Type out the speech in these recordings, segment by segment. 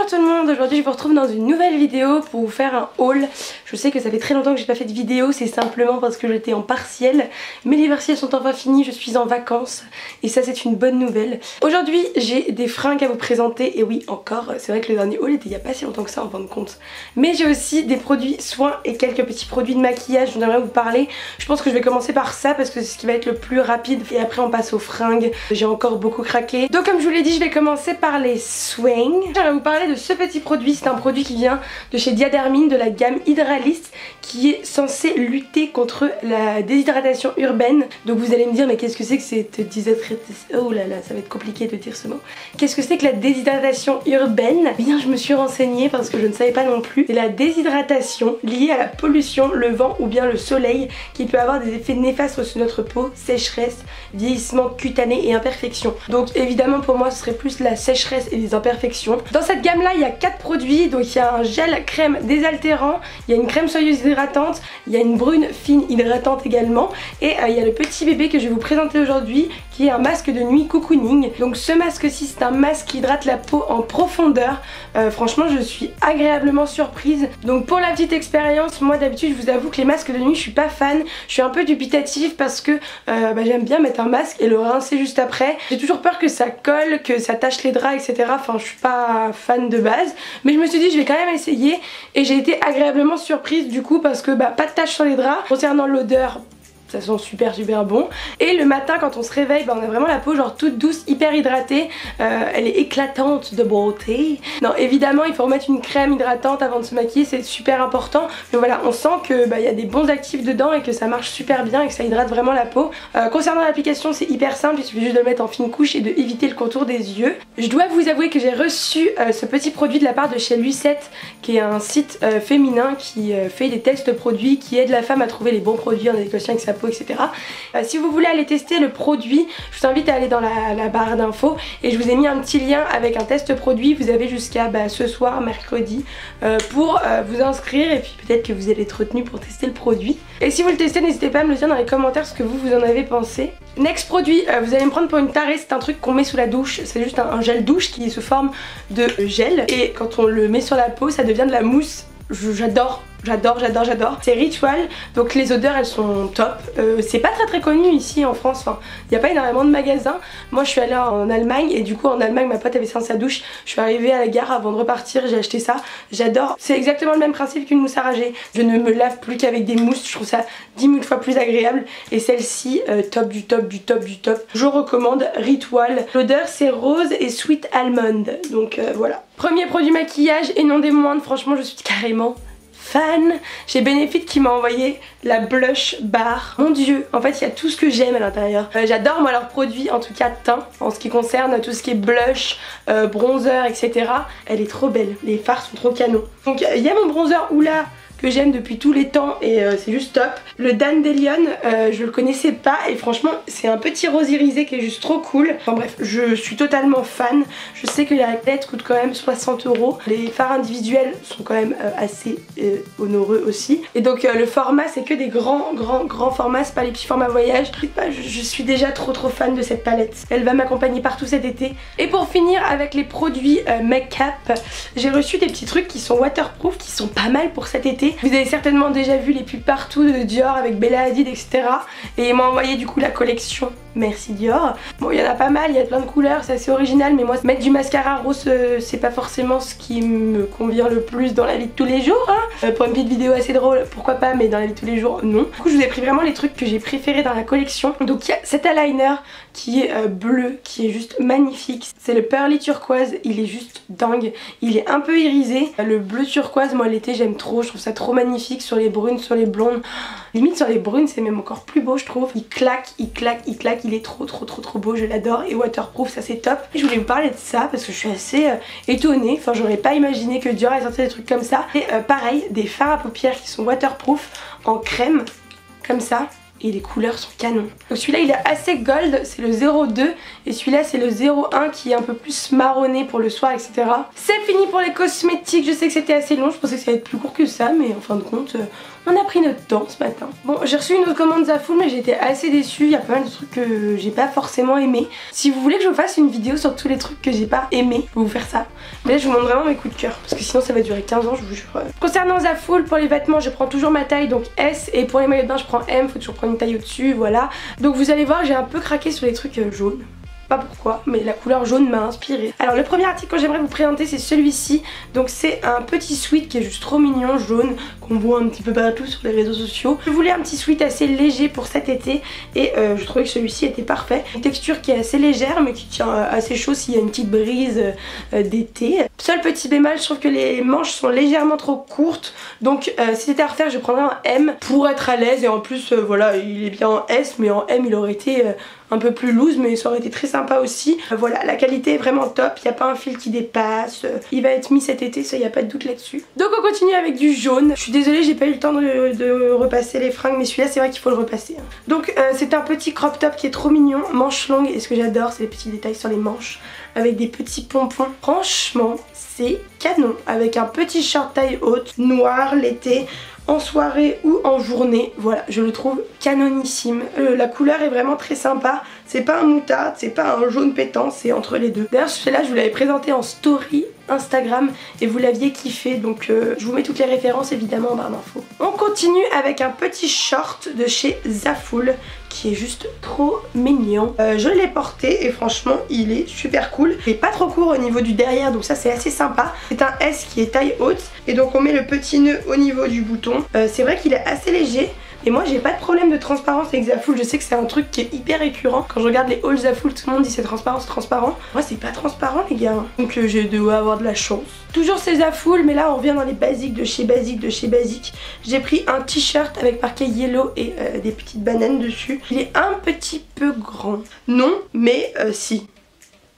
Bonjour tout le monde, aujourd'hui je vous retrouve dans une nouvelle vidéo pour vous faire un haul. Je sais que ça fait très longtemps que j'ai pas fait de vidéo, c'est simplement parce que j'étais en partiel. Mais les partiels sont enfin finis, je suis en vacances et ça c'est une bonne nouvelle. Aujourd'hui j'ai des fringues à vous présenter et oui encore, c'est vrai que le dernier haul était il y a pas si longtemps que ça en fin de compte. Mais j'ai aussi des produits soins et quelques petits produits de maquillage dont j'aimerais vous parler. Je pense que je vais commencer par ça parce que c'est ce qui va être le plus rapide et après on passe aux fringues. J'ai encore beaucoup craqué. Donc comme je vous l'ai dit, je vais commencer par les swings. J'aimerais vous parler de ce petit produit, c'est un produit qui vient de chez Diadermine de la gamme Hydralyst qui est censé lutter contre la déshydratation urbaine. Donc vous allez me dire mais qu'est-ce que c'est que cette déshydratation, oh là là ça va être compliqué de dire ce mot. Qu'est-ce que c'est que la déshydratation urbaine? Eh bien je me suis renseignée parce que je ne savais pas non plus. C'est la déshydratation liée à la pollution, le vent ou bien le soleil qui peut avoir des effets néfastes sur notre peau, sécheresse, vieillissement cutané et imperfection. Donc évidemment pour moi ce serait plus la sécheresse et les imperfections. Dans cette gamme là il y a 4 produits, donc il y a un gel crème désaltérant, il y a une crème soyeuse hydratante, il y a une brune fine hydratante également et il y a le petit bébé que je vais vous présenter aujourd'hui qui est un masque de nuit cocooning. Donc ce masque-ci c'est un masque qui hydrate la peau en profondeur. Franchement je suis agréablement surprise. Donc pour la petite expérience, moi d'habitude je vous avoue que les masques de nuit je suis pas fan, je suis un peu dubitative parce que j'aime bien mettre un masque et le rincer juste après. J'ai toujours peur que ça colle, que ça tache les draps etc. Enfin je suis pas fan de base, mais je me suis dit je vais quand même essayer et j'ai été agréablement surprise du coup parce que pas de tache sur les draps. Concernant l'odeur, ça sent super bon. Et le matin quand on se réveille, on a vraiment la peau genre toute douce, hyper hydratée. Elle est éclatante de beauté. Non évidemment il faut remettre une crème hydratante avant de se maquiller, c'est super important. Mais voilà, on sent que y a des bons actifs dedans et que ça marche super bien et que ça hydrate vraiment la peau. Concernant l'application c'est hyper simple, il suffit juste de le mettre en fine couche et de éviter le contour des yeux. Je dois vous avouer que j'ai reçu ce petit produit de la part de chez Lucette qui est un site féminin qui fait des tests produits, qui aide la femme à trouver les bons produits en adéquation avec sa peau, etc. Si vous voulez aller tester le produit, je vous invite à aller dans la barre d'infos et je vous ai mis un petit lien avec un test produit. Vous avez jusqu'à ce soir, mercredi, pour vous inscrire et puis peut-être que vous allez être retenu pour tester le produit. Et si vous le testez, n'hésitez pas à me le dire dans les commentaires ce que vous en avez pensé. Next produit, vous allez me prendre pour une tarée, c'est un truc qu'on met sous la douche, c'est juste un gel douche qui est sous forme de gel et quand on le met sur la peau ça devient de la mousse. J'adore. C'est Ritual, donc les odeurs elles sont top. C'est pas très connu ici en France, enfin il n'y a pas énormément de magasins. Moi je suis allée en Allemagne et du coup en Allemagne ma pote avait ça dans sa douche. Je suis arrivée à la gare avant de repartir, j'ai acheté ça, j'adore. C'est exactement le même principe qu'une mousse à rager. Je ne me lave plus qu'avec des mousses, je trouve ça 10 000 fois plus agréable. Et celle-ci, top du top. Je recommande Ritual. L'odeur c'est rose et sweet almond, donc voilà. Premier produit maquillage et non des moindres, franchement je suis carrément fan. J'ai Benefit qui m'a envoyé la blush bar. Mon dieu, en fait il y a tout ce que j'aime à l'intérieur. J'adore moi leurs produits, en tout cas teint, en ce qui concerne tout ce qui est blush, bronzer, etc. Elle est trop belle, les fards sont trop canons. Donc il y a mon bronzer Oula que j'aime depuis tous les temps et c'est juste top. Le Dandelion, je le connaissais pas et franchement c'est un petit rose irisé qui est juste trop cool. Enfin bref, je suis totalement fan. Je sais que la palette coûte quand même 60 €. Les fards individuels sont quand même assez honoreux aussi. Et donc le format c'est que des grands formats, c'est pas les petits formats voyage. Je suis déjà trop fan de cette palette. Elle va m'accompagner partout cet été. Et pour finir avec les produits make-up, j'ai reçu des petits trucs qui sont waterproof, qui sont pas mal pour cet été. Vous avez certainement déjà vu les pubs partout de Dior avec Bella Hadid etc. Et ils m'ont envoyé du coup la collection. Merci Dior. Bon il y en a pas mal, il y a plein de couleurs, c'est assez original, mais moi mettre du mascara rose c'est pas forcément ce qui me convient le plus dans la vie de tous les jours hein. Pour une petite vidéo assez drôle pourquoi pas, mais dans la vie de tous les jours non. Du coup je vous ai pris vraiment les trucs que j'ai préférés dans la collection. Donc il y a cet eyeliner qui est bleu, qui est juste magnifique. C'est le Pearly Turquoise, il est juste dingue. Il est un peu irisé. Le bleu turquoise, moi l'été j'aime trop, je trouve ça trop magnifique sur les brunes, sur les blondes. Limite sur les brunes c'est même encore plus beau je trouve. Il claque, il est trop beau, je l'adore. Et waterproof, ça c'est top. Et je voulais vous parler de ça parce que je suis assez étonnée. Enfin j'aurais pas imaginé que Dior ait sorti des trucs comme ça. Et pareil, des fards à paupières qui sont waterproof en crème, comme ça. Et les couleurs sont canons. Donc celui-là il est assez gold, c'est le 02 et celui-là c'est le 01 qui est un peu plus marronné pour le soir etc. C'est fini pour les cosmétiques, je sais que c'était assez long, je pensais que ça allait être plus court que ça mais en fin de compte On a pris notre temps ce matin. Bon, j'ai reçu une autre commande Zaful mais j'étais assez déçue, il y a pas mal de trucs que j'ai pas forcément aimé. Si vous voulez que je vous fasse une vidéo sur tous les trucs que j'ai pas aimé, je vais vous faire ça. Mais là je vous montre vraiment mes coups de cœur parce que sinon ça va durer 15 ans, je vous jure. Concernant Zaful, pour les vêtements je prends toujours ma taille, donc S, et pour les maillots de bain je prends M, faut toujours prendre une taille au-dessus, voilà. Donc vous allez voir, j'ai un peu craqué sur les trucs jaunes. Pas pourquoi, mais la couleur jaune m'a inspirée. Alors le premier article que j'aimerais vous présenter c'est celui-ci. Donc c'est un petit sweat qui est juste trop mignon, jaune, qu'on voit un petit peu partout sur les réseaux sociaux. Je voulais un petit sweat assez léger pour cet été et je trouvais que celui-ci était parfait. Une texture qui est assez légère mais qui tient assez chaud s'il y a une petite brise d'été. Seul petit bémol, je trouve que les manches sont légèrement trop courtes. Donc si c'était à refaire je prendrais un M pour être à l'aise et en plus voilà, il est bien en S mais en M il aurait été un peu plus loose mais ça aurait été très sympa aussi. Voilà, la qualité est vraiment top, il n'y a pas un fil qui dépasse, il va être mis cet été, ça il n'y a pas de doute là-dessus. Donc on continue avec du jaune. Je suis désolée, j'ai pas eu le temps de repasser les fringues mais celui-là c'est vrai qu'il faut le repasser. Donc c'est un petit crop top qui est trop mignon, manches longues, et ce que j'adore c'est les petits détails sur les manches avec des petits pompons. Franchement c'est canon, avec un petit short taille haute, noir l'été, en soirée ou en journée, voilà, je le trouve canonissime. La couleur est vraiment très sympa, c'est pas un moutarde, c'est pas un jaune pétant, c'est entre les deux. D'ailleurs celui-là je vous l'avais présenté en story Instagram et vous l'aviez kiffé, donc je vous mets toutes les références évidemment en barre d'infos. On continue avec un petit short de chez Zaful qui est juste trop mignon. Je l'ai porté et franchement il est super cool. Il est pas trop court au niveau du derrière, donc ça c'est assez sympa. C'est un S qui est taille haute et donc on met le petit nœud au niveau du bouton. C'est vrai qu'il est assez léger. Et moi j'ai pas de problème de transparence avec Zaful, je sais que c'est un truc qui est hyper récurrent. Quand je regarde les hauls Zaful, tout le monde dit c'est transparent, c'est transparent. Moi c'est pas transparent les gars, donc j'ai dû avoir de la chance. Toujours c'est Zaful, mais là on revient dans les basiques de chez Basique de chez Basique. J'ai pris un t-shirt avec marqué yellow et des petites bananes dessus. Il est un petit peu grand. Non, mais si.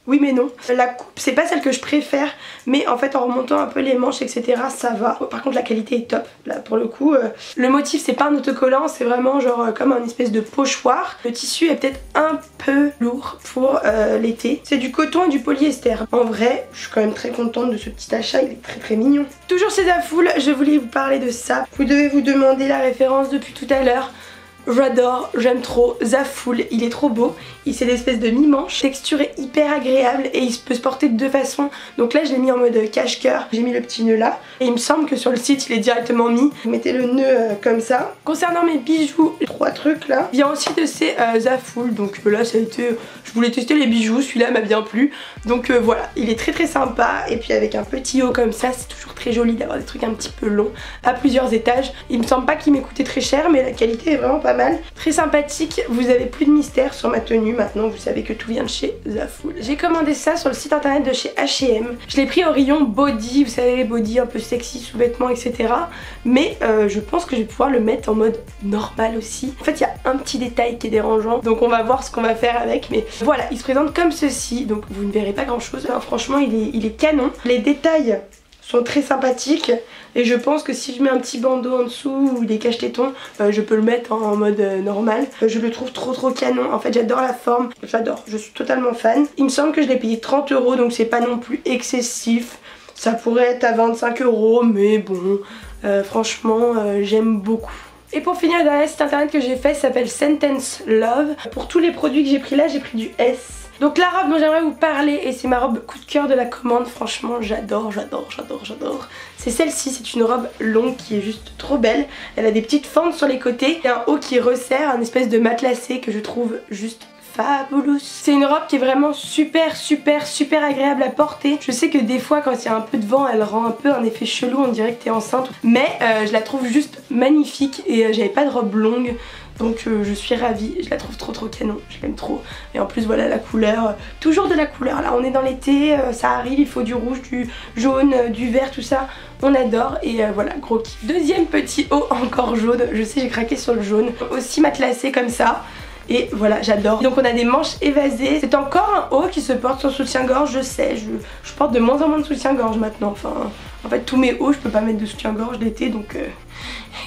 Oui mais non. La coupe c'est pas celle que je préfère, mais en fait en remontant un peu les manches etc ça va. Par contre la qualité est top là pour le coup. Le motif c'est pas un autocollant, c'est vraiment genre comme un espèce de pochoir. Le tissu est peut-être un peu lourd pour l'été. C'est du coton et du polyester. En vrai je suis quand même très contente de ce petit achat, il est très très mignon. Toujours chez Zaful, je voulais vous parler de ça. Vous devez vous demander la référence depuis tout à l'heure. J'adore, j'aime trop Zaful, il est trop beau. C'est l'espèce de mi-manche, texture est hyper agréable et il peut se porter de deux façons. Donc là je l'ai mis en mode cache-cœur, j'ai mis le petit nœud là. Et il me semble que sur le site il est directement mis. Vous mettez le nœud comme ça. Concernant mes bijoux, 3 trucs là. Il y a aussi de ces Zaful, donc là ça a été... Je voulais tester les bijoux, celui-là m'a bien plu. Donc voilà, il est très très sympa. Et puis avec un petit haut comme ça, c'est toujours très joli d'avoir des trucs un petit peu longs à plusieurs étages. Il me semble pas qu'il m'ait coûté très cher mais la qualité est vraiment pas mal. Très sympathique, vous avez plus de mystère sur ma tenue. Maintenant vous savez que tout vient de chez Zaful. J'ai commandé ça sur le site internet de chez H&M. Je l'ai pris au rayon body, vous savez les body un peu sexy, sous-vêtements etc. Mais je pense que je vais pouvoir le mettre en mode normal aussi. En fait il y a un petit détail qui est dérangeant, donc on va voir ce qu'on va faire avec. Mais voilà, il se présente comme ceci, donc vous ne verrez pas grand chose. Alors, franchement il est canon. Les détails sont très sympathiques et je pense que si je mets un petit bandeau en dessous ou des cache-tétons, je peux le mettre en mode normal. Je le trouve trop canon. En fait j'adore la forme, j'adore, je suis totalement fan. Il me semble que je l'ai payé 30 € donc c'est pas non plus excessif. Ça pourrait être à 25 € mais bon, franchement j'aime beaucoup. Et pour finir, le dernier site internet que j'ai fait s'appelle Sentence Love. Pour tous les produits que j'ai pris là, j'ai pris du S. Donc la robe dont j'aimerais vous parler, et c'est ma robe coup de cœur de la commande, franchement j'adore. C'est celle-ci, c'est une robe longue qui est juste trop belle. Elle a des petites fentes sur les côtés et un haut qui resserre, un espèce de matelassé que je trouve juste fabulous. C'est une robe qui est vraiment super agréable à porter. Je sais que des fois quand il y a un peu de vent elle rend un peu un effet chelou, on dirait que t'es enceinte, mais je la trouve juste magnifique et j'avais pas de robe longue. Donc je suis ravie, je la trouve trop canon, je l'aime trop. Et en plus voilà la couleur, toujours de la couleur là, on est dans l'été, ça arrive, il faut du rouge, du jaune, du vert, tout ça, on adore. Et voilà, gros kiff. Deuxième petit haut encore jaune, je sais j'ai craqué sur le jaune, aussi matelassé comme ça. Et voilà, j'adore. Donc on a des manches évasées. C'est encore un haut qui se porte sans soutien-gorge, je sais. Je porte de moins en moins de soutien-gorge maintenant. Enfin, en fait tous mes hauts je peux pas mettre de soutien-gorge l'été, donc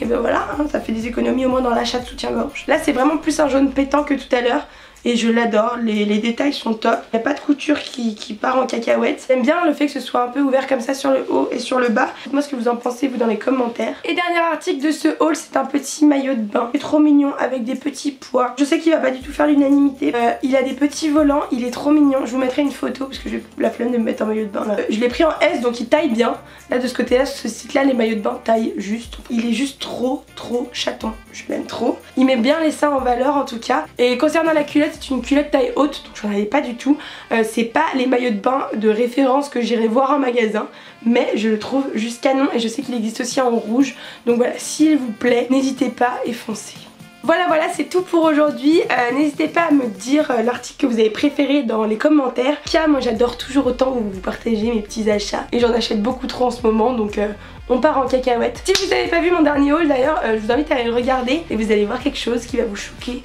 et ben voilà, hein, ça fait des économies au moins dans l'achat de soutien-gorge. Là c'est vraiment plus un jaune pétant que tout à l'heure. et je l'adore, les détails sont top, il n'y a pas de couture qui part en cacahuète. J'aime bien le fait que ce soit un peu ouvert comme ça sur le haut et sur le bas. Dites-moi ce que vous en pensez vous dans les commentaires. Et dernier article de ce haul, c'est un petit maillot de bain, c'est trop mignon avec des petits pois. Je sais qu'il va pas du tout faire l'unanimité, il a des petits volants, il est trop mignon. Je vous mettrai une photo parce que j'ai la flemme de me mettre en maillot de bain là. Je l'ai pris en S donc il taille bien. Là de ce côté là, ce site là, les maillots de bain taillent juste. Il est juste trop chaton, je l'aime trop. Il met bien les seins en valeur en tout cas. Et concernant la culotte, c'est une culotte taille haute donc j'en avais pas du tout. C'est pas les maillots de bain de référence que j'irai voir en magasin, mais je le trouve juste canon et je sais qu'il existe aussi en rouge. Donc voilà, s'il vous plaît, n'hésitez pas et foncez. Voilà, c'est tout pour aujourd'hui. N'hésitez pas à me dire l'article que vous avez préféré dans les commentaires. Car moi j'adore toujours autant vous partagez mes petits achats. Et j'en achète beaucoup trop en ce moment, donc on part en cacahuète. Si vous n'avez pas vu mon dernier haul d'ailleurs, je vous invite à aller le regarder. Et vous allez voir quelque chose qui va vous choquer.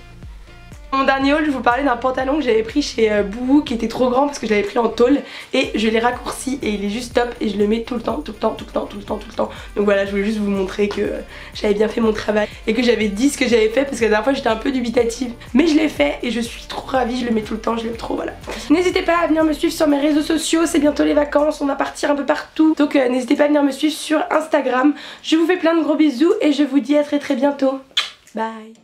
Mon dernier haul, je vous parlais d'un pantalon que j'avais pris chez Bouhou qui était trop grand parce que je l'avais pris en tôle et je l'ai raccourci et il est juste top et je le mets tout le temps. Donc voilà, je voulais juste vous montrer que j'avais bien fait mon travail et que j'avais dit ce que j'avais fait parce que la dernière fois j'étais un peu dubitative, mais je l'ai fait et je suis trop ravie, je le mets tout le temps, je l'aime trop, voilà. N'hésitez pas à venir me suivre sur mes réseaux sociaux, c'est bientôt les vacances, on va partir un peu partout, donc n'hésitez pas à venir me suivre sur Instagram. Je vous fais plein de gros bisous et je vous dis à très bientôt. Bye.